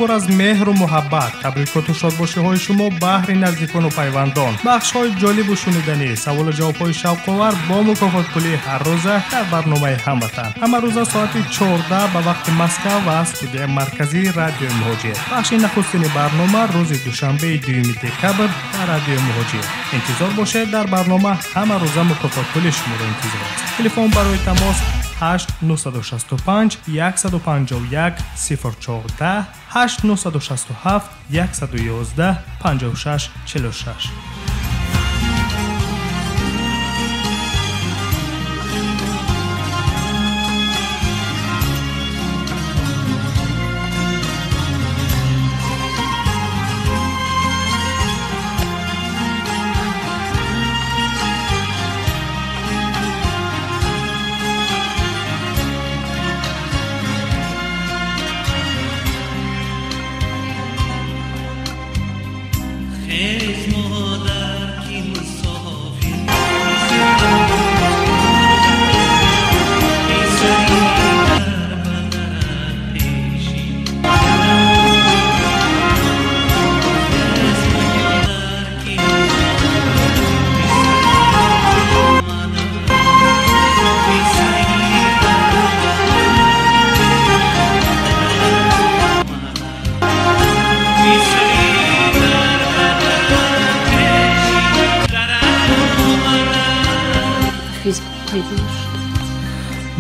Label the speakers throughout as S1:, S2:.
S1: پر از مهر و محبت. تبریکات و شادباشی‌های شما بهر نزدیکان و پیوندان. بخش‌های جالب و شنیدنی، سوال و جواب‌های شوق‌آور با مکافات پولی هر روزه در برنامه هموطن. همه روزه ساعت 14 به وقت مسکو و استودیو مرکزی رادیو مهاجر. بخش نخستین برنامه روز دوشنبه 2 دکبر در رادیو مهاجر. انتظار باشید. در برنامه همه روزه مکافات پولی شما را انتظار است. تلفن برای تماس 8965 151 014 8967 111 56 46.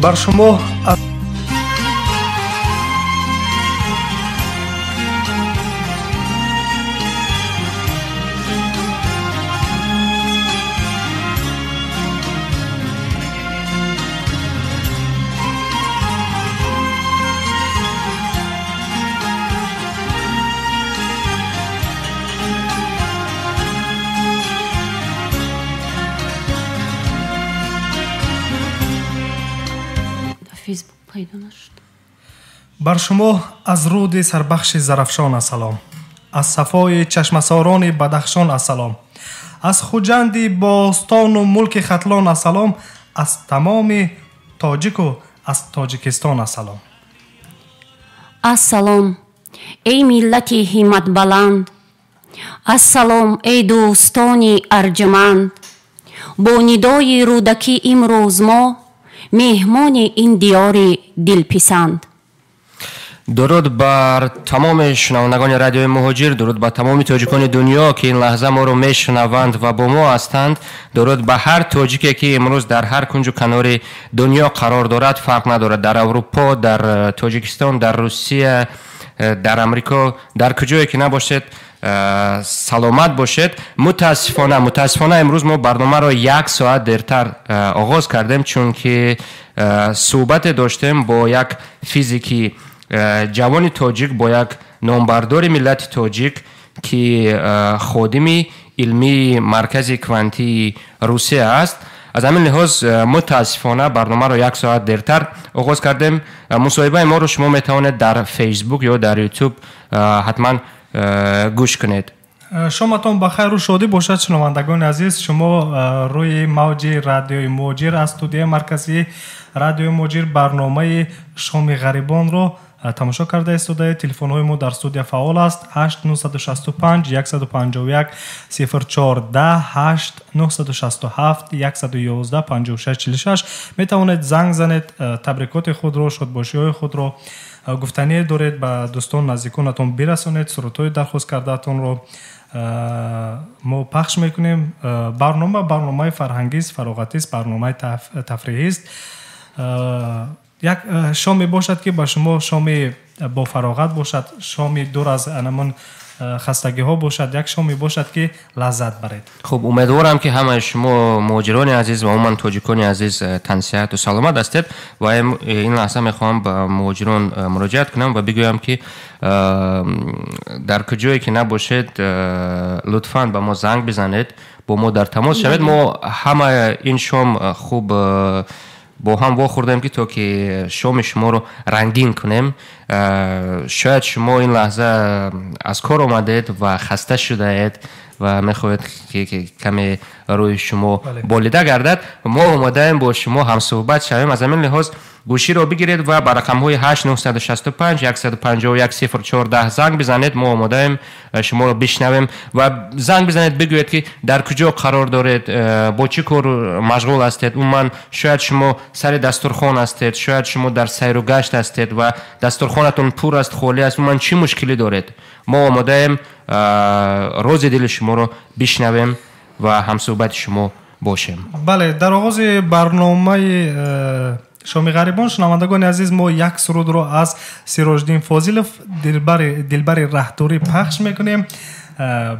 S1: بر شما بر شما از رود سربخش زرفشان سلام، از صفای چشمساران بدخشان سلام، از خوجند باستان و ملک ختلان سلام، از تمام تاجیک و از تاجیکستان سلام.
S2: السلام ای ملت همت بلند، السلام ای دوستان ارجمند. با ندای رودکی امروز ما مهمان این دیار دلپسند.
S3: درود بر تمام شنوندگان رادیو مهاجر، درود بر تمام تاجیکان دنیا که این لحظه ما رو میشنوند و با ما هستند. درود به هر تاجیکی که امروز در هر کنج و کنار دنیا قرار دارد، فرق ندارد در اروپا، در تاجیکستان، در روسیه، در امریکا، در کجایی که نباشید سلامت باشید. متاسفانه امروز ما برنامه را 1 ساعت دیرتر آغاز کردیم، چون که صحبت داشتیم با یک فیزیکی جوان تاجیک، با یک نامبردار ملت تاجیک که خادمی علمی مرکز کوانتی روسیه است. از همین لحاظ متاسفانه برنامه را 1 ساعت دیرتر آغاز کردیم. مصاحبه ما رو شما میتوانید در فیسبوک یا در یوتیوب حتما گوش کنید.
S1: شامتان بخیر و شادی باشد شنوندگان عزیز. شما روی موج رادیو مهاجر از استودیو مرکزی رادیو مهاجر برنامه شومی غریبان رو تماشا کرده استودیو. تلفن های ما در استودیو فعال است. 8965 151 014 8967 111 56 46. می توانید زنگ زنید، تبریکات خود رو، شادباشی های خود رو گفتنی دارید به دوستان نزدیکانتون برسونید. سرودهای درخواست کردهتون رو ما پخش میکنیم. برنامه فرهنگی است، فراغتی است، برنامه تفریحی است. یک شامی باشد که با شما شامی با فراغت باشد، شامی دور از انمان خستگی ها باشد، یک شامی باشد که لذت برید.
S3: خب امیدوارم که همه شما مهاجران عزیز و عموما تاجیکان عزیز تن صحت و سلامت هستید و این لحظه میخوام به مهاجران مراجعت کنم و بگویم که در کجایی که نباشید لطفاً به ما زنگ بزنید، با ما در تماس شوید. ما همه این شام خوب با هم واخوردیم که تا که شام شما رو رنگین کنیم. شاید شما این لحظه از کار آمدید و خسته شده اید و میخواهید که کمی روی شما بالیده گردد. ما آماده‌ایم با شما هم صحبت شویم. از همین لحاظ گوشی رو بگیرید و بر رقم های 8965 151 0410 زنگ بزنید. ما آماده‌ایم شما رو بشنویم و زنگ بزنید بگویید که در کجا قرار دارید، با چه کار مشغول هستید. عموما شاید شما سر دسترخوان هستید، شاید شما در سیر و گشت هستید و دسترخوانتون پر است، خالی است. عموما چی مشکلی دارید؟ ما آماده‌ایم روز دل شما رو بشنویم و هم صحبت شما باشیم.
S1: بله، در آغاز برنامه شومی غریبان شنوندگان عزیز، ما یک سرود رو از سیراجدین فاضلوف دلبر رهداری پخش میکنیم.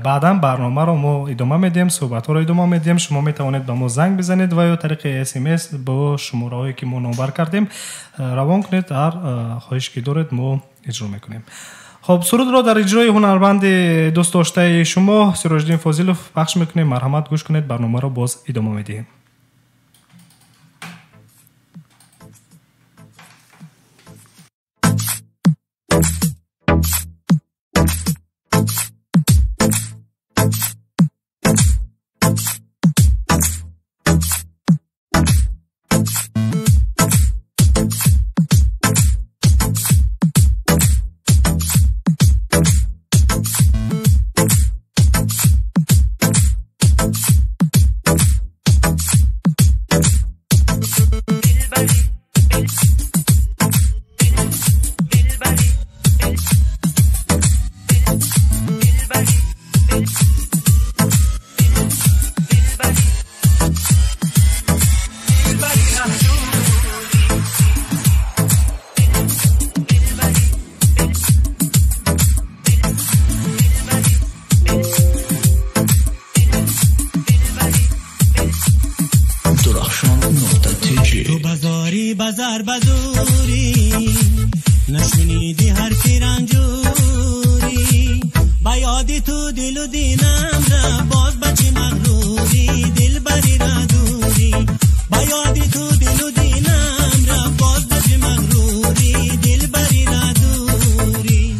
S1: بعدا برنامه رو ما ادامه میدیم، صحبت ها رو ادامه میدیم. شما میتوانید به ما زنگ بزنید و یا طریق SMS با شماره هایی که ما نامبر کردیم روان کنید. هر خواهش که دارید ما اجرا میکنیم. خب، سرود رو در اجرای هنرمند دوست داشته شما سیراجدین فاضلوف پخش میکنیم. مرحمت گوش کنید، برنامه رو باز ادامه میدیم.
S4: بازار بازوری نشنیدی حرفی رنجوری با یادی تو دل و دینم را باز بچی مغروری دل بری را دوری با یادی تو دل و دینم را باز بچی مغروری دل بری را دوری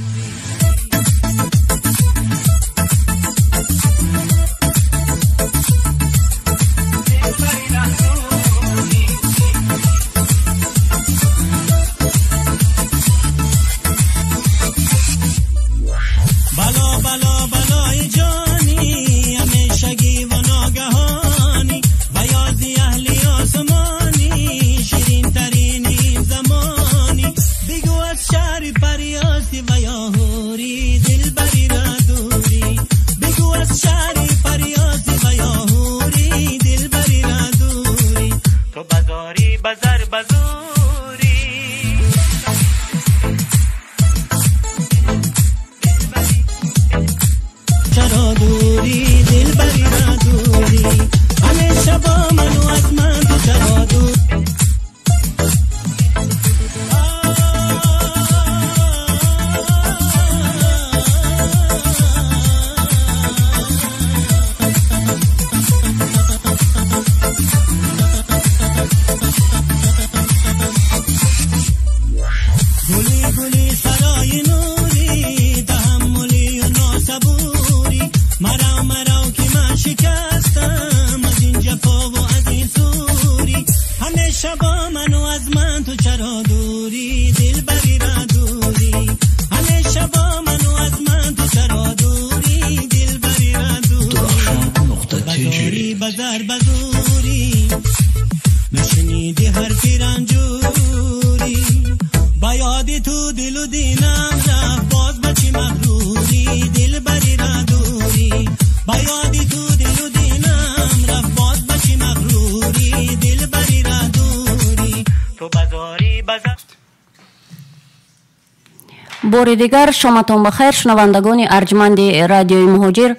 S2: بار دیگر شامتان بخیر شنوندگان ارجمند رادیوی مهاجر.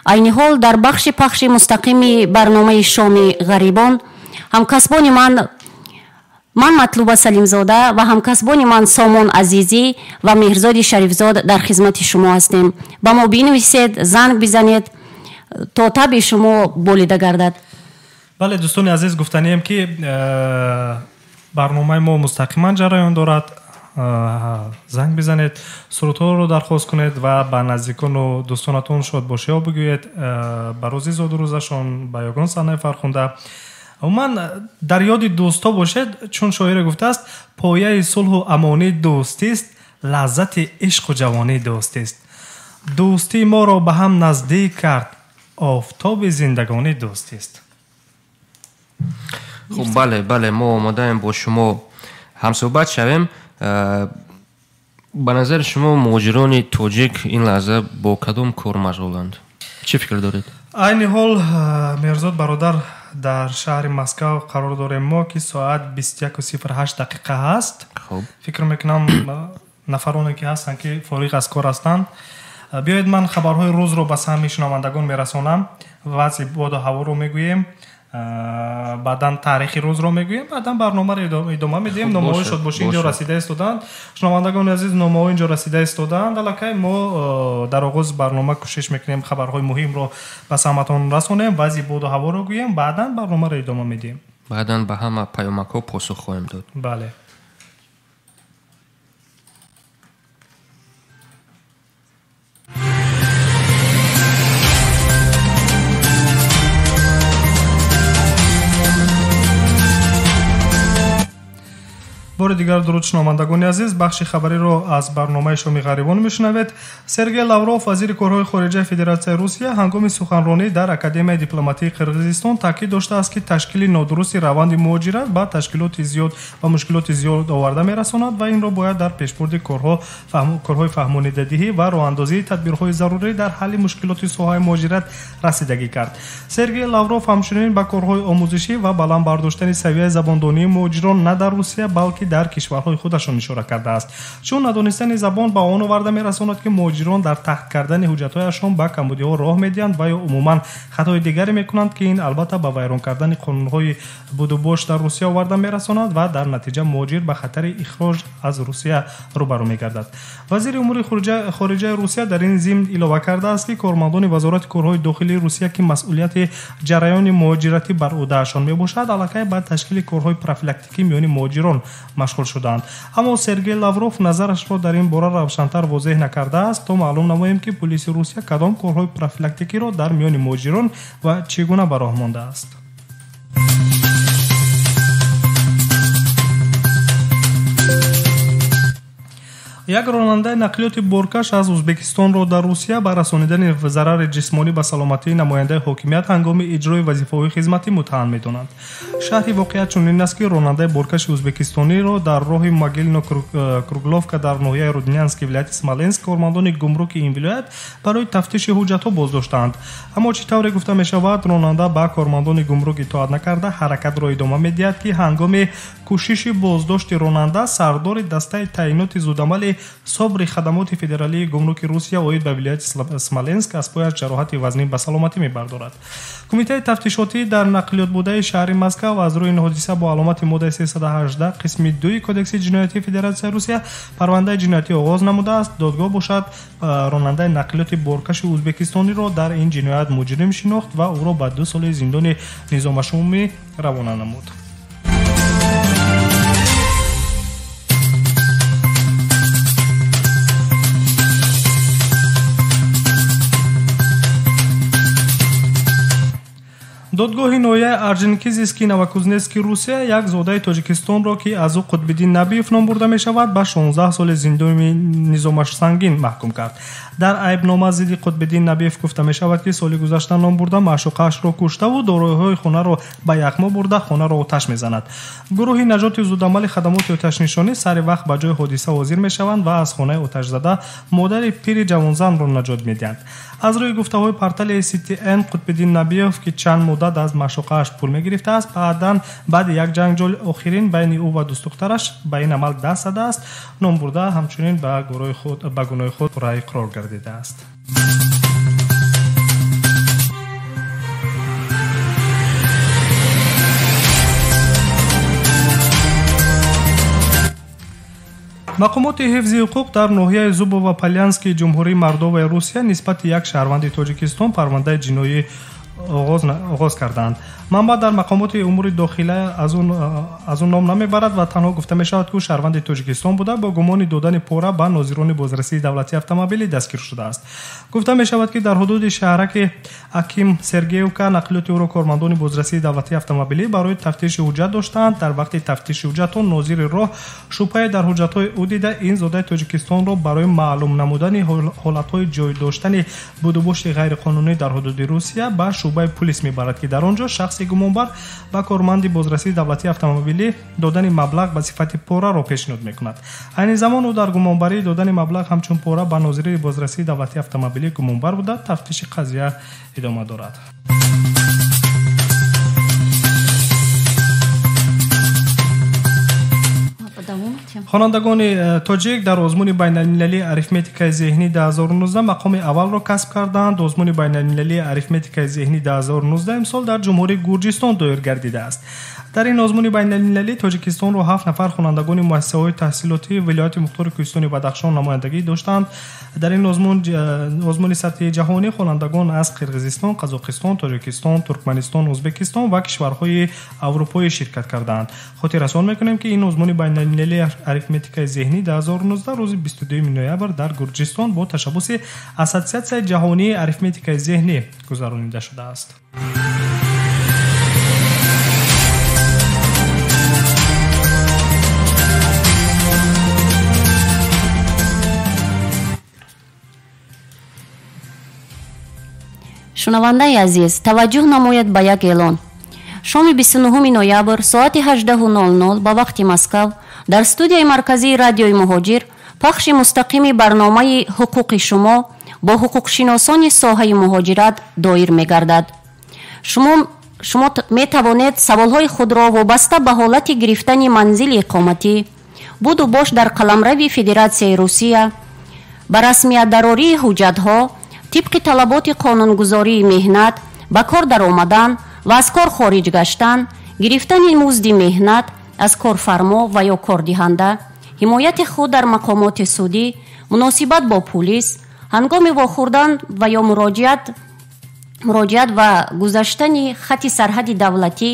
S2: عین حال در بخش پخش مستقیم برنامه شومی غریبان همکسبان من مطلوبه سلیمزاده و همکسبان من سامان عزیزی و مهرزاد شریفزاد در خدمت شما هستیم. با ما بنویسید، زنگ بزنید تا طبع شما بولیده گردد.
S1: بله دوستان عزیز، گفتنیم که برنامه ما مستقیما جریان دارد. занг бизанед, сурудҳоро дархост кунед ва ба наздикону дӯстонатон шодбошиҳо бигӯед ба рӯзи зодурӯзашон ба ягон саҳнаи фархонда. умуман дар ёди дӯстҳо бошед, чун шоире гуфтааст, пояи сулҳу амонӣ дӯстист, лаззати ишқу ҷавонӣ дӯстист. дӯстии моро ба ҳам наздик кард, офтоби зиндагонӣ дӯстист.
S3: хуб, бале, мо омодаем бо шумо ҳамсӯҳбат шавем. ба назари шумо муҳоҷирони тоҷик ин лаҳза бо кадом кор машғуланд? чӣ фикр доред?
S1: айни ҳол мерзод бародар, дар шаҳри Москав қарор дорем мо ки соат 21:08 ҳаст. фикр мекунам нафароне ки ҳастанд ки фориғ аз кор ҳастанд. биёед ман хабарҳои рӯзро ба саҳми шунавандагон мерасонам. вазъи боду ҳаворо мегӯем, баъдан таърихи рӯзро мегӯем, баъдан барномаро идома медиҳем. номаҳои шодбошӣ инҷо расида истоданд. шунавандагони азиз, номаҳо инҷо расида истоданд. аллакай мо дар оғози барнома кӯшиш мекунем хабарҳои муҳимро ба саҳматон расонем, вазъи боду ҳаворо гӯем, баъдан барномаро идома медиҳем.
S3: баъдан ба ҳама паёмакҳо посух хоҳем дод.
S1: бале. бори дигар дуруд шунавандагони азиз, бахши хабариро аз барномаи Шоми гарибон мешунавед. Сергей Лавров, вазири корҳои хориҷаи Федератсияи Русия, ҳангоми суханронӣ дар Академияи дипломатии Қирғизистон таъкид доштааст ки ташкили нодурусти раванди муҳоҷират ба ташкилоти зиёд ва мушкилоти зиёд оварда мерасонад ва инро бояд дар пешбурди корҳои фаҳмонидадиҳӣ ва роҳандозии тадбирҳои зарурӣ дар ҳалли мушкилоти соҳаи муҳоҷират расидагӣ кард. Сергей Лавров ҳамчунин ба корҳои омӯзишӣ ва баланд бардоштани савияи забондонии муҳоҷирон на дар Русия, балки дар кишварҳои худашон ишора кардааст. чун надонистани забон ба он оварда мерасонад ки муҳоҷирон дар тахт кардани ҳуҷҷатҳояшон ба камбудиҳо роҳ медиҳанд ва ё умуман хатои дигаре мекунанд ки ин албатта ба вайрон кардани қонунҳои будубош дар Русия оварда мерасонад ва дар натиҷа муҳоҷир ба хатари ихроҷ аз Русия рӯбарӯ мегардад. вазири умури хориҷаи Русия дар ин зимн илова кардааст ки кормандони вазорати корҳои дохилии Русия ки масъулияти ҷараёни муҳоҷиратӣ бар ӯҳдаашон мебошад, аллакай ба ташкили корҳои профилактикӣ миёни муҳоҷирон машғул шуданд. аммо Сергей Лавров назарашро дар ин бора равшантар возеҳ накардааст, то маълум намоем ки пулиси Русия кадом корҳои профилактикиро дар миёни муҳоҷирон ва чӣ гуна ба роҳ мондааст. як ронандаи нақлиёти боркаш аз Ӯзбекистонро дар Русия ба расонидани зарари ҷисмонӣ ба саломатии намояндаи ҳокимият ҳангоми иҷрои вазифаҳои хизматӣ муттаҳам медонанд. шарҳи воқеият чунин аст ки ронандаи боркаши ӯзбекистониро дар роҳи Могилино-Кругловка дар ноҳияи Руднянский вилояти Смоленск кормандони гумруки ин вилоят барои тафтиши ҳуҷҷатҳо боздоштаанд. аммо чӣ тавре гуфта мешавад, ронанда ба кормандони гумрук итоат накарда ҳаракатро идома медиҳад ки ҳангоми кӯшиши боздошти ронанда сардори дастаи таъиноти зудамали собри хадамоти федералии гумруки Русия оид ба вилояти Смоленск аз пояш ҷароҳати вазнин ба саломатӣ мебардорад. кумитаи тафтишотӣ дар нақлиётбудаи шаҳри Москав аз рӯи ин ҳодиса бо аломати моддаи 318 қисми 2 кодекси ҷиноятии Федератсияи Русия парвандаи ҷиноятӣ оғоз намудааст. додгоҳ бошад ронандаи нақлиёти боркаши ӯзбекистониро дар ин ҷиноят муҷрим шинохт ва ӯро ба 2 соли зиндони низомашумӣ равона намуд. додгоҳи ноҳияи Орджоникидзевский Новокузнецки Русия як зодаи Тоҷикистонро ки аз ӯ Қутбиддин Набиев ном бурда мешавад ба 16 соли зиндони низомашсангин маҳкум кард. дар айбнома зидди Қутбиддин Набиев гуфта мешавад ки соли гузашта ном бурда маъшуқаашро куштаву дороиҳои хонаро ба якмо бурда хонаро оташ мезанад. гурӯҳи наҷоти зудамали хадамоти оташнишонӣ сари вақт ба ҷои ҳодиса ҳозир мешаванд ва аз хонаи оташзада модари пири ҷавонзанро наҷот медиҳанд. аз рӯи гуфтаҳои портали CTN Қутбиддин Набиев ки чанд муддат аз маъшуқааш пул мегирифтааст, баъди як ҷанҷоли охирин байни ӯ ва дӯстдухтараш ба ин амал даст задааст. ном бурда ҳамчунин ба гуноҳи худ пурра иқрор гардидааст. мақомоти ҳифзи ҳуқуқ дар ноҳияи Зубо ва Полянскии ҷумҳурии Мордоваи Русия нисбати як шаҳрванди Тоҷикистон парвандаи ҷиноӣ آغاز کردند. منبع در مقامات امور داخله از اون نام نمیبرد و تنها گفته می شود که شهروند تاجیکستان بوده با گمان دادن پوره به ناظران بازرسی دولتی اتومبیلی دستگیر شده است. گفته می شود که در حدود شهرک اکیم سرگیوکا نقلیات او را کارمندان بازرسی دولتی اتومبیلی برای تفتیش حجت داشتند. در وقت تفتیش حجت ناظر راه شبهه در حجت‌های او دیده این زاده تاجیکستان را برای معلوم نمودن حالت‌های جای داشتن بودوباشت غیر قانونی در حدود روسیه به شعبه پلیس میبرد که در آنجا شخص گمانبر و کارمند بازرسی دولتی اتومبیلی دادن مبلغ به صفت پوره را پیشنهاد میکند. این زمان او در گمانبری دادن مبلغ همچون پوره به ناظر بازرسی دولتی اتومبیلی گمانبر بوده. تفتیش قضیه ادامه دارد. خوانندگان تاجیک در آزمون بین المللی اریتمتیک ذهنی 2019 مقام اول را کسب کردند. آزمون بین المللی اریتمتیک ذهنی 2019 امسال در جمهوری گرجستان دایر گردیده است. در این آزمون بین المللی تاجیکستان را 7 نفر خوانندگان مؤسسه‌های تحصیلاتی ولایت مختار کوهستانی بدخشان نمایندگی داشتند. در این آزمون سطحی جهانی خوانندگان از قرقیزستان، قزاقستان، تاجیکستان، ترکمنستان، ازبکستان و کشورهای اروپایی شرکت کردند. خاطر رسان میکنیم که این آزمون بین المللی اریتمتیک ذهنی 2019 روز 22 نوامبر در گرجستان با تشبث اساسیاسیون جهانی اریتمتیک ذهنی گذرانیده شده است.
S2: шунавандаи азиз, таваҷҷӯҳ намоед ба як эълон. шоми 29 ноябр соати 18:00 ба вақти Москав дар студияи марказии радиои муҳоҷир пахши мустақими барномаи ҳуқуқи шумо бо ҳуқуқшиносони соҳаи муҳоҷират доир мегардад. шумо метавонед саволҳои худро вобаста ба ҳолати гирифтани манзили иқоматӣ, буду бош дар қаламрави Федератсияи Русия, ба расмиятдарории ҳуҷҷатҳо, тибқи талаботи қонунгузории меҳнат, ба кор даромадан ва аз кор хориҷ гаштан, гирифтани музди меҳнат аз корфармо ва ё кордиҳанда, ҳимояти худ дар мақомоти судӣ, муносибат бо пулис, ҳангоми вохӯрдан ва ё муроҷиат ва гузаштани хати сарҳади давлатӣ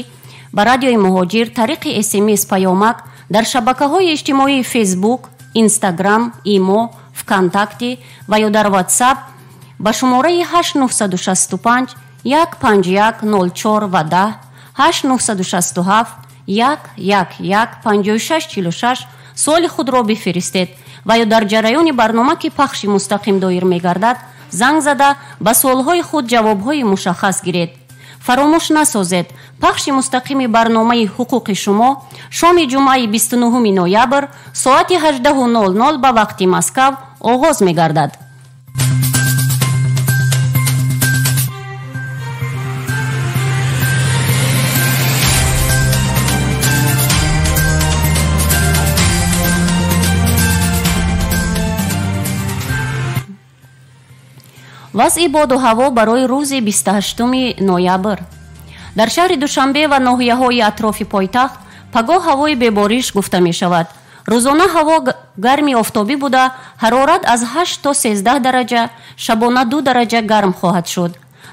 S2: ба радиои муҳоҷир тариқи SMS паёмак дар шабакаҳои иҷтимоии Facebook, Instagram, Imo, ВКонтакти ва ё дар WhatsApp ба шумораи 8965 151 04 ва 10 8967 111 5646 суоли худро бифиристед ва ё дар ҷараёни барнома ки пахши мустақим доир мегардад занг зада ба суолҳои худ ҷавобҳои мушаххас гиред. фаромӯш насозед, пахши мустақими барномаи ҳуқуқи шумо шоми ҷумъаи 29 ноябр соати 18:00 ба вақти Москав оғоз мегардад. вазъи боду ҳаво барои рӯзи 28 ноябр. дар шаҳри душанбе ва ноҳияҳои атрофи пойтахт пагоҳ ҳавои бебориш гуфта мешавад. рӯзона ҳаво гарми офтобӣ буда ҳарорат аз 8 то 13 дараҷа, шабона 2 дараҷа гарм хоҳад шуд.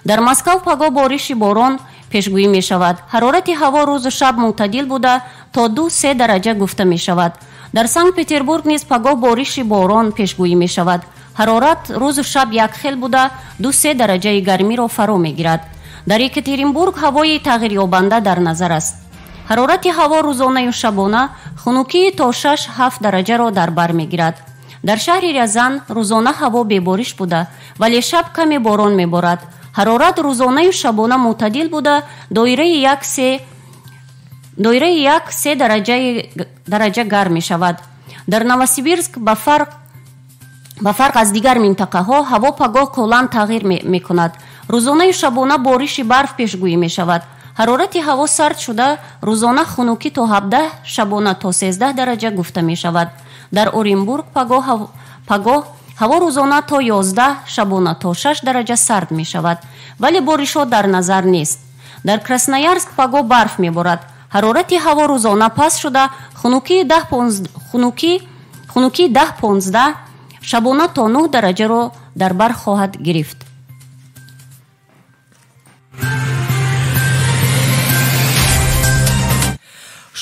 S2: дар Москав пагоҳ бориши борон пешгӯӣ мешавад. ҳарорати ҳаво рӯзу шаб мӯътадил буда то 2-3 дараҷа гуфта мешавад. дар Санкт Петербург низ пагоҳ бориши борон пешгӯӣ мешавад. ҳарорат рӯзу шаб якхел буда 2-3 дараҷаи гармиро фаро мегирад. дар Екатеринбург ҳавои тағйирёбанда дар назар аст. ҳарорати ҳаво рӯзонаю шабона хунукии то 6-7 дараҷаро дар бар мегирад. дар шаҳри Рязан рӯзона ҳаво бебориш буда, вале шаб каме борон меборад. ҳарорат рӯзонаю шабона мӯътадил буда доираи 1-3 дараҷа гарм мешавад. дар Новосибирск ба фарқ аз дигар минтақаҳо ҳаво пагоҳ куллан тағйир мекунад. рӯзонаю шабона бориши барф пешгӯӣ мешавад. ҳарорати ҳаво сард шуда рӯзона хунукӣ то 17, шабона то 13 дараҷа гуфта мешавад. дар Оренбург пагоҳ ҳаво рӯзона то 11, шабона то 6 дараҷа сард мешавад, вале боришҳо дар назар нест. дар Красноярск пагоҳ барф меборад. ҳарорати ҳаво рӯзона паст шуда хунукии 10-15, шабона то 9 дараҷаро дар бар хоҳад гирифт.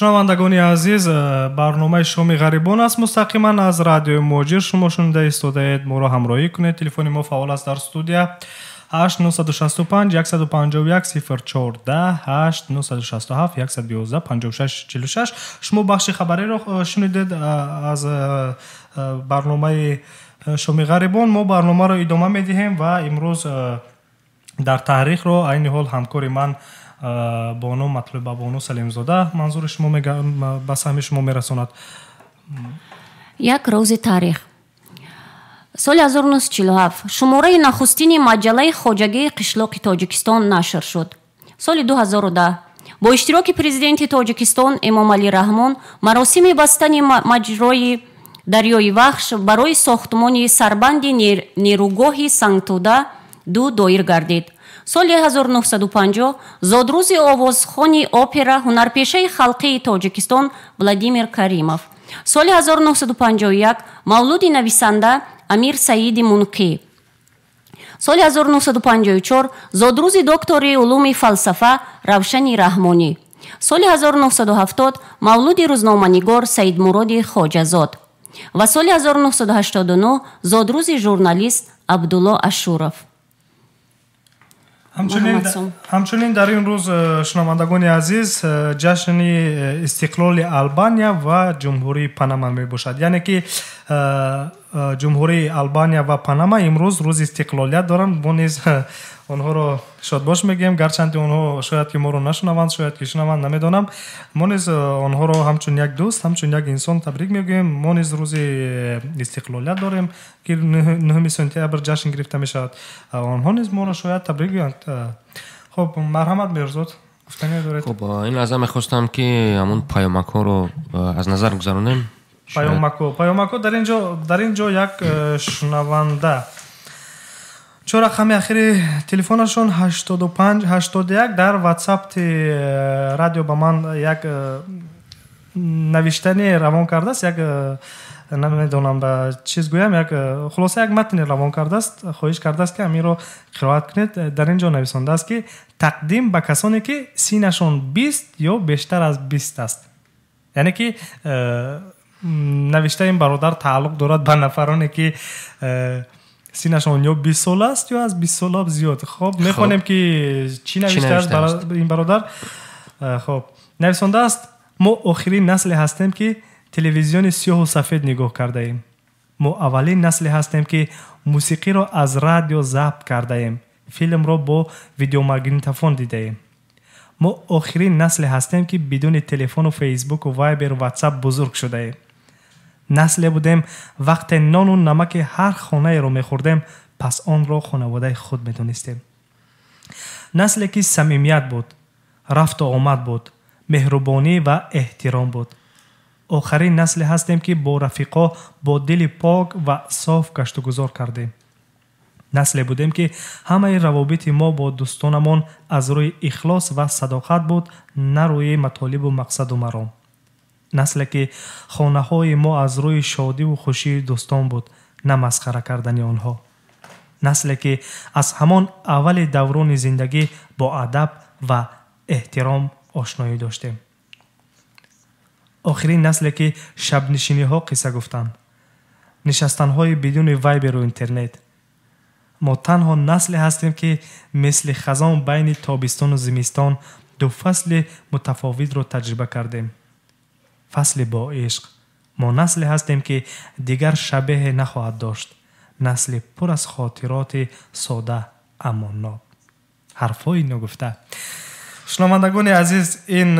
S1: шунавандагони азиз, барномаи шоми гарибон аст мустақиман аз радиои муҳоҷир. шумо шунида истодаед моро ҳамроҳӣ кунед. телефони мо фаъол аст дар студия 8965 151 014 8967 112 5646. шумо бахши хабареро шунидед аз барномаи шоми гарибон. мо барномаро идома медиҳем ва имрӯз дар таърихро айни ҳол ҳамкори ман бону матлуба бону салимзода манзури шумо ба саҳми шумо мерасонад.
S2: як рӯзи таърих. соли 1947 шумораи нахустини маҷаллаи хоҷагии қишлоқи тоҷикистон нашр шуд. соли 2010 бо иштироки президенти тоҷикистон эмомалӣ раҳмон маросими бастани маҷрои дарёи вахш барои сохтмони сарбанди нерӯгоҳи сангтуда 2 доир гардид. соли 1950 зодрӯзи овозхони опера ҳунарпешаи халқии тоҷикистон Владимир Каримов. соли 1951 мавлуди нависанда Амир Саиди Мунқӣ. соли 1954 зодрӯзи доктори улуми фалсафа Равшани Раҳмонӣ. соли 1970 мавлуди рӯзноманигор Саидмуроди Хоҷазод ва соли 1989 зодрӯзи журналист Абдулло Ашуров.
S1: ҳамчунин дар ин рӯз шунавандагони азиз ҷашни истиқлоли Албания ва ҷумҳурии Панама мебошад. яъне ки ҷумҳурии Албания ва Панама имрӯз рӯзи истиқлолият доранд. мо низ онҳоро шодбош мегӯем, гарчанди онҳо шояд ки моро нашунаванд, шояд ки шунаванд, намедонам. мо низ онҳоро ҳамчун як дӯст, ҳамчун як инсон табрик мегӯем. мо низ рӯзи истиқлолият дорем ки 9 сентябр ҷашн гирифта мешавад. онҳо низ моро шояд табрик гӯянд. хуб, марҳамат Мирзод, гуфтане доред?
S3: хуб, ин лаҳза мехостам ки ҳамун паёмакҳоро аз назар гузаронем.
S1: паёмако дар ин ҷо як шунаванда чо рақами ахири телефонашон 8581 дар ватсапти радио ба ман як навиштани равон кардааст. як намедонам ба чиз гӯям, як хулоса як матни равон кардааст. хоҳиш кардааст ки амиро қироат кунед. дар ин ҷо нависондааст ки тақдим ба касоне ки синашон 20 ё бештар аз 20 аст. яъне ки навишта ин бародар тааллуқ дорад ба нафароне ки синашон ё 20 сол аст ё аз 20 сол зиёд. хоб, мехонем ки чӣ навиштааст ин бародар. хоб, нависондааст: мо охирин насле ҳастем ки телевизиони сиёҳу сафед нигоҳ кардаем. мо аввалин насле ҳастем ки мусиқиро аз радио забт кардаем, филмро бо видеомагнитофон дидаем. мо охирин насле ҳастем ки бидуни телефону фейсбуку вайберу ватсап бузург шудаем. насле будем вақте нону намаки ҳар хонаеро мехӯрдем, пас онро хонаводаи худ медонистем. насле ки самимият буд, рафту омад буд, меҳрубонӣ ва эҳтиром буд. охарин насле ҳастем ки бо рафиқо бо дили пок ва соф гаштугузор кардем. насле будем ки ҳамаи равобити мо бо дӯстонамон аз рӯи ихлос ва садоқат буд, на рӯи матолибу мақсаду маром. насле ки хонаҳои мо аз рӯи шодиву хушии дӯстон буд, на масхара кардани онҳо. насле ки аз ҳамон аввали даврони зиндагӣ бо адаб ва эҳтиром ошноӣ доштем. охирин насле ки шабнишиниҳо қисса гуфтанд, нишастанҳои бидуни вайберу интернет. мо танҳо насле ҳастем ки мисли хазон байни тобистону зимистон ду фасли мутафовитро таҷриба кардем. фасли бо ишқ. мо насле ҳастем ки дигар шабеҳе нахоҳад дошт. насли пур аз хотироти сода аммо ноб. ҳарфҳои ногуфта. шунавандагони азиз, ин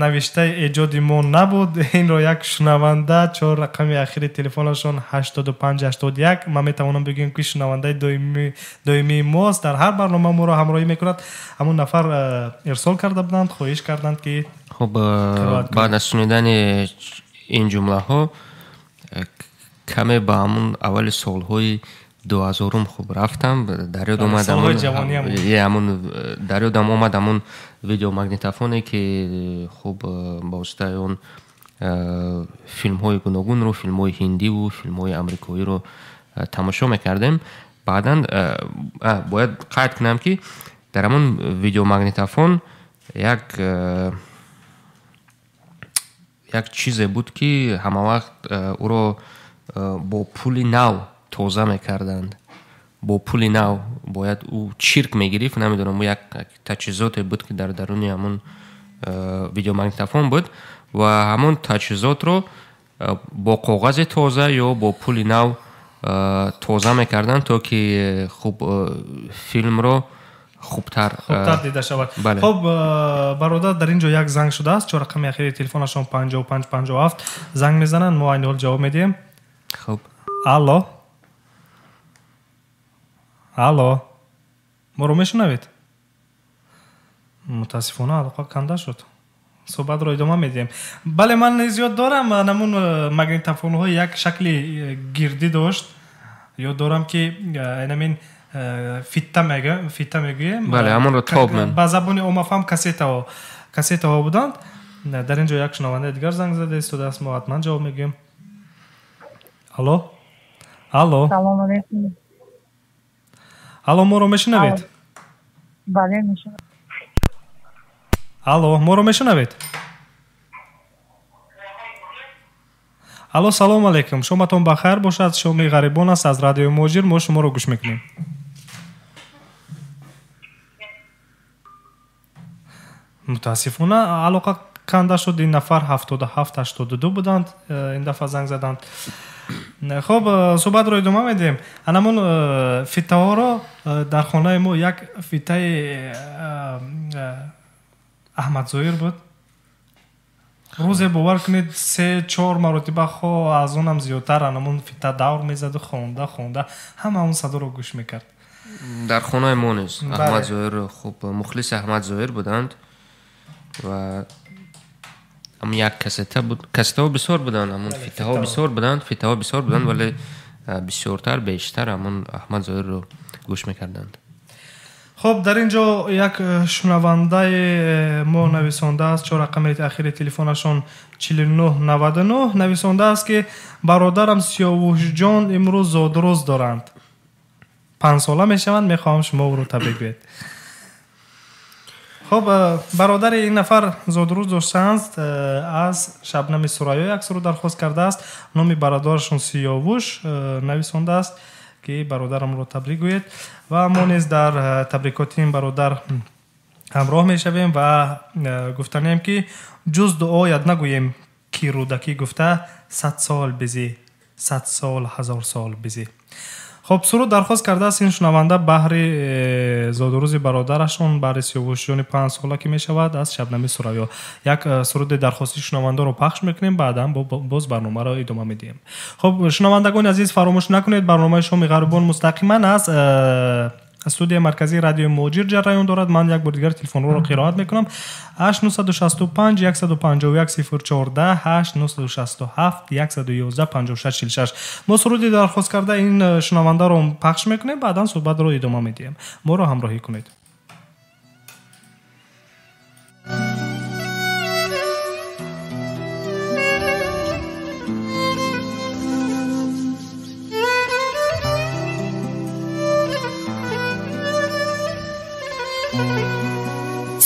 S1: навиштаи эҷоди мо набуд. инро як шунаванда чор рақами ахири телефонашон 8581, ман метавонам бигӯям ки шунавандаи доимии мост. дар ҳар барнома моро ҳамроҳӣ мекунад. ҳамун нафар ирсол карда буданд, хоҳиш карданд ки
S3: хуб, баъд аз шунидани ин ҷумлаҳо каме ба ҳамун аввали солҳои 2000 хуб рафтам. дар ёдам омад ҳамун видеомагнитофоне ки хуб ба воситаи он филмҳои гуногунро, филмҳои ҳиндиву филмҳои амрикоиро тамошо мекардем. баъдан бояд қайд кунам ки дар ҳамун видеомагнитофон як یک چیزی بود که همه وقت او رو با پول نو توزه میکردند. با پول نو باید او چیرک میگرفت، نمیدونم او یک تجهیزات بود که در درون همون ویدیو مگنیتوفون بود و همون تجهیزات رو با کاغذ تازه یا با پول نو توزه میکردن تا که خوب فیلم رو خوبتر
S1: دیده شود.
S3: بله.
S1: خب برادر در اینجا یک زنگ شده است، چه رقم اخیری تلفنشون 5557 زنگ میزنن، ما این حال جواب میدیم.
S3: خب
S1: الو ما رو میشنوید؟ متاسفانه علاقه کنده شد. صحبت رو ادامه میدیم. بله من زیاد دارم نمون مگنیتوفون ها یک شکلی گردی داشت، یاد دارم که اینمین فیتا میگویم.
S3: بله همون رو تاب من
S1: با زبانی اومفهم کسیت ها بودند. در اینجا یک شنونده دیگر زنگ زده است و دست ما حتما جواب میگیم. الو
S5: سلام علیکم.
S1: الو ما رو میشنوید؟
S5: بله میشنوم.
S1: الو ما رو میشنوید؟ الو سلام علیکم، شماتون بخیر باشد. شومی غریبان است از رادیو مهاجر، ما شما رو گوش میکنیم. متاسفانه علاقه کنده شد. این نفر 77-82 بودند، این دفعه زنگ زدند. خب صحبت رو ادامه میدیم. انمون فیته ها رو در خانه ما یک فیته احمد ظاهر بود. روز باور کنید 3-4 مرتبه خو از اونم زیادتر انمون فیته دور میزد و خونده همه اون صدا رو گوش میکرد.
S3: در خانه ما نیست. احمد ظاهر خوب مخلص احمد ظاهر بودند و هم یک کسته بود. کسته ها بسیار بودند، همون فیته ها بسیار بودند ولی بسیارتر بیشتر همون احمد ظاهر رو گوش میکردند.
S1: خب در اینجا یک شنونده ما نویسنده است، چه رقم اخیر تلفنشون 4999 نویسنده است که برادرم سیاوش جان امروز زادروز دارند، 5 ساله میشوند، میخوام شما رو تبریک بگید. خب برادر این نفر زادروز داشتند، از شبنم سرایا یک سرود درخواست کرده است. نام برادرشون سیاوش نویسنده است که برادرم رو تبریک گوید و ما نیز در تبریکات این برادر همراه میشویم و گفتنیم که جز دعا یاد نگوییم که رودکی گفته 100 سال بزی 100 سال 1000 سال بزی. خب سرود درخواست کرده است این شنونده بهر زادروز برادرشون، بهر سیاوش جان 5 ساله که میشود، از شبنم سرایا. یک سرود درخواستی شنونده رو پخش میکنیم، بعدا باز برنامه رو ادامه میدیم. خب شنوندگان عزیز فراموش نکنید برنامه شومی غریبان مستقیما از استودیو مرکزی رادیو مهاجر جریان دارد. من یک بار دیگر تلفن رو قرائت میکنم: 8965 151 014 8967 111 5646. ما سرودی درخواست کرده این شنونده رو پخش میکنیم، بعدا صحبت رو ادامه میدیم. ما رو همراهی کنید.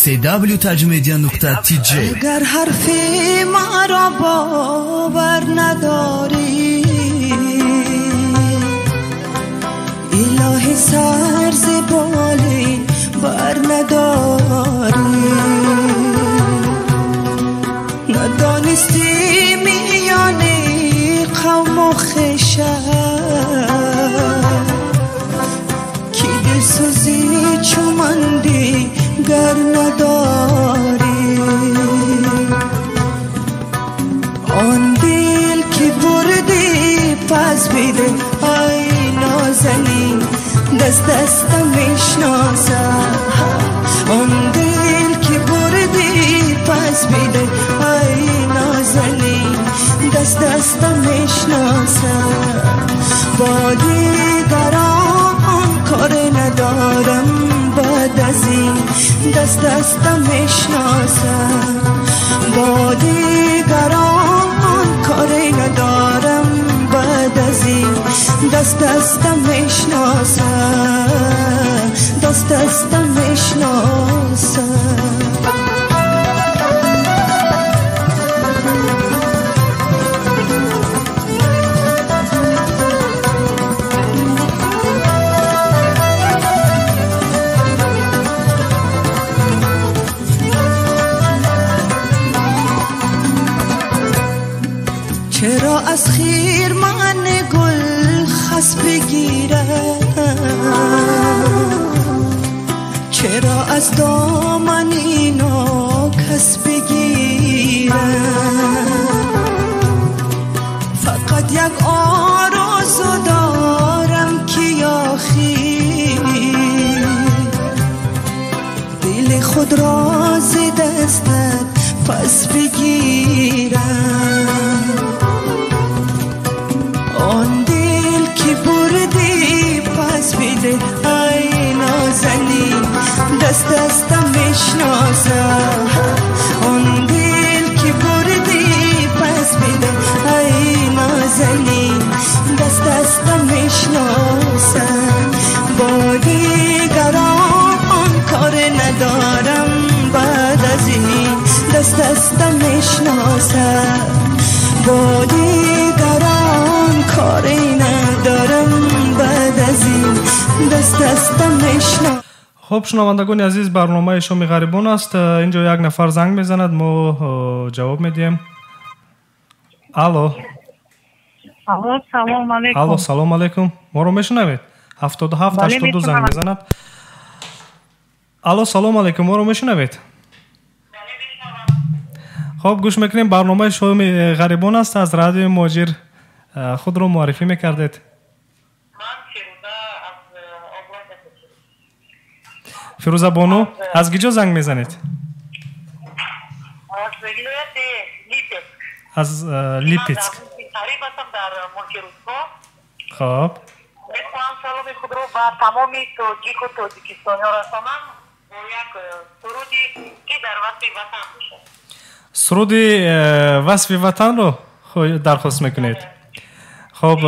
S6: www.tajmedia.tj.
S7: اگر حرف ما را باور نداری، الهی سر زبالی بر نداری، ندانستی میانی قوم و خشم کی دل سوزی چومندی گر نداری. آن دل که بردی پس بیده ای نازنین دست دستم میشناسم. آن دل که بردی پس بیده ای نازنین دست دستم میشناسم. با دیگران کار ندارم، بعد از این دست دستم میشناسم. با دیگران کاری ندارم، بعد از این دست دستم میشناسم. دست دستم میشناسم. از خیرمن گل خس بگیرد چرا از دامن اینا کس بگیرد فقط یک آرزو دارم که آخی دل خود را ز دستت پس بگیرم آن دل که بردی پس بده ای نازنین دست دستم میشناسم آن دل که بردی پس بده ای نازنین دست دستم میشناسم با دیگران کار ندارم بعد از این دست دستم میشناسم با دیگران کاری ندارم بعد از این دست دستم میشناسم.
S1: خب شنوندگان عزیز برنامه شومی غریبان است. اینجا یک نفر زنگ میزند ما جواب میدیم. الو
S5: سلام علیکم.
S1: الو سلام علیکم. ما رو میشنوید؟ 77 82 زنگ میزند. الو سلام علیکم. ما رو میشنوید؟ خب گوش میکنیم برنامه شومی غریبان است. از رادیو مهاجر خود رو معرفی میکردید. فیروزه بانو از کجا زنگ میزنید؟
S5: از ولایت لیپسک.
S1: از لیپسک.
S5: قریب هستم در ملک روستا.
S1: خب
S5: میخواهم سلام خود رو با تمام تاجیک و تاجیکستانی ها رسانم با یک سرودی که در وصف وطن باشه.
S1: سرودی وصف وطن رو درخواست میکنید. خب
S5: میبستم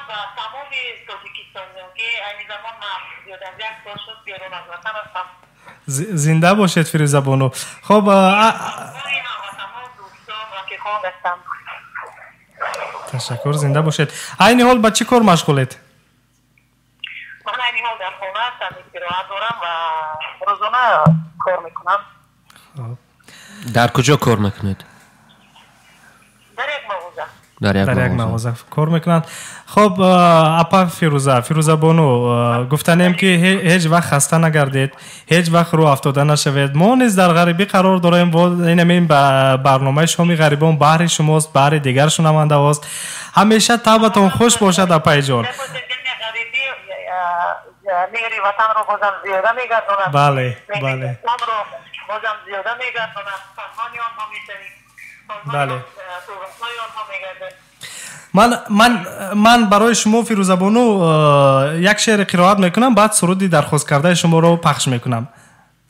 S5: با تمام تاجیکستانی ها که این زمان من زیاد از یک سال شد بیرون از وطن هستم.
S1: زنده باشید فیروزه بانو. خب تشکر زنده باشید. این حال با چی کار مشغولید؟
S5: من این حال در خانه هستم استراحت دارم و روزانه کار میکنم.
S3: در کجا کار میکنید؟
S5: در یک مغازه.
S1: در یک مغازه کار میکنند. خب اپا فیروزه بانو گفتنیم که هیچ وقت خسته نگردید، هیچ وقت رو افتاده نشوید. ما نیز در غریبی قرار داریم و این برنامه شومی غریبان بهر شماست، بهر دیگر شنونده هاست. همیشه طبعتون خوش باشد اپای جان.
S5: مهری وطن رو بازم زیاده میگردونم.
S1: بله
S5: اسلام رو بازم زیاده میگردونم. فرمانی آنها میشنید، فرمانی آنها میگردد.
S1: من برای شما فیروزه بانو یک شعر قرائت میکنم، بعد سرودی درخواست کرده شما رو پخش میکنم.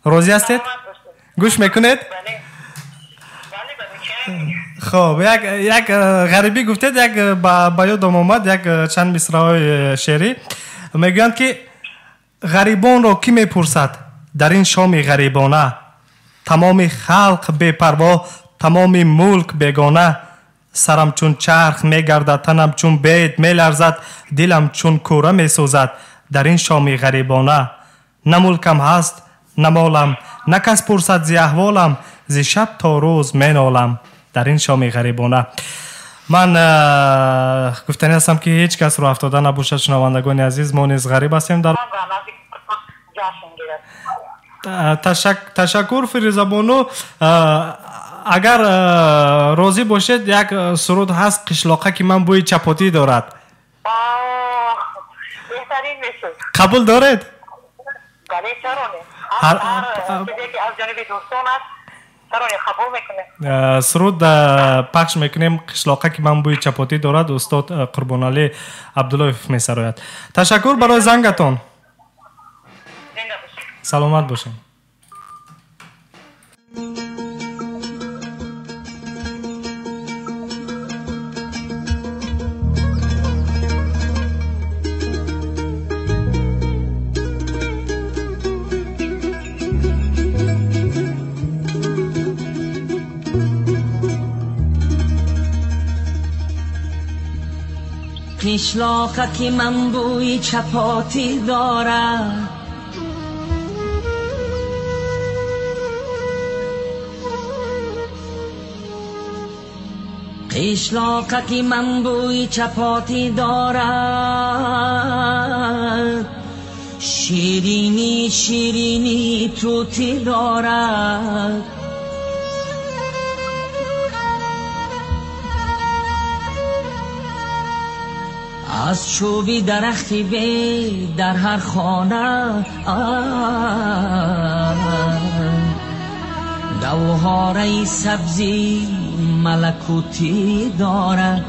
S1: راضی هستید؟ گوش میکنید؟
S5: بله.
S1: خب یک غریبی گفتید، یک با یادم آمد یک چند مصرع شعری میگویند که غریبان را کی میپرسد در این شام غریبانه، تمام خلق بی‌پروا، تمام ملک بیگانه، سرم چون چرخ میگردد، تنم چون بید میلرزد، دلم چون کوره میسوزد در این شام غریبانه. نه ملکم هست نه مالم، نه کس پرسد زی احوالم، زی شب تا روز مینالم در این شام غریبانه. من گفتنی هستم که هیچ کس رو افتاده نباشد. شنوندگان عزیز ما نیز غریب هستیم در تشکر فیروزه بانو. اگر راضی باشید یک سرود هست قشلاقه که من بوی چپاتی دارد.
S5: بهترین میشد.
S1: قبول دارید؟
S5: بله چرا نه. هر چیزی که از جانب دوستان است چرا نه قبول میکنه.
S1: سرود پخش میکنیم قشلاقه که من بوی چپاتی دارد. استاد قربان علی عبدالله میسراید. تشکر برای زنگتون. سلامت باشین.
S6: قشلاقه که من بوی چپاتی دارد، قشلاقکی من بوی چپاتی دارد، شیرینی شیرینی توتی دارد. از چوبی درختی به در هر خانه گوهره سبزی ملکوتی دارد،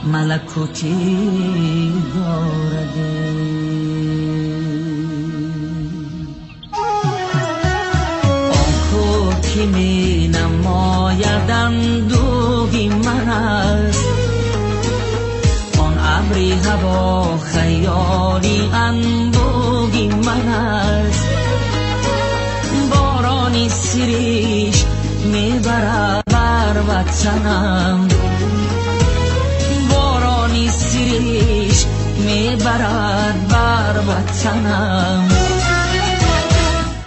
S6: ملکوتی دارد. آن کو که می نماید اندوهی من است، آن ابری هوا خیالی انبوهی من است. بارانی سریش میبرد بر وطنم، بارانی سریش میبرد بر وطنم.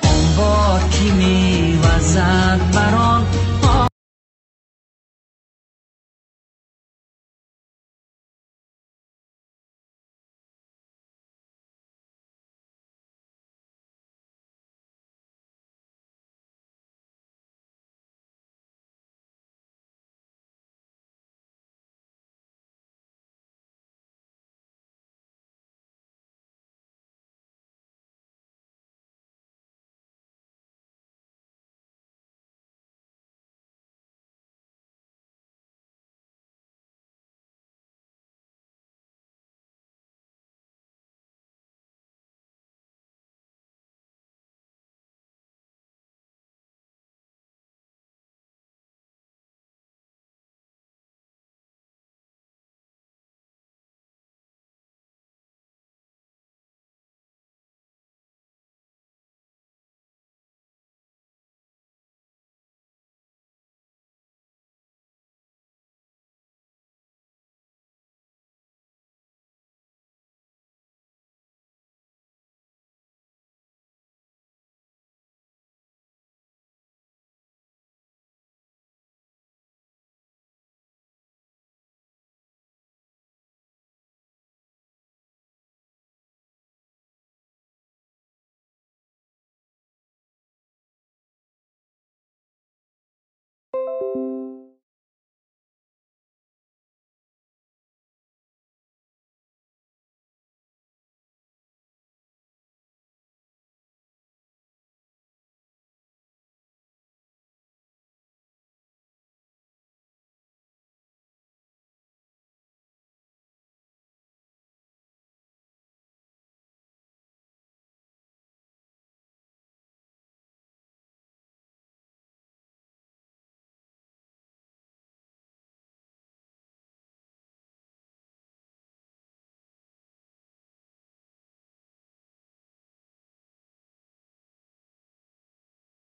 S6: آن باد که میوزد بران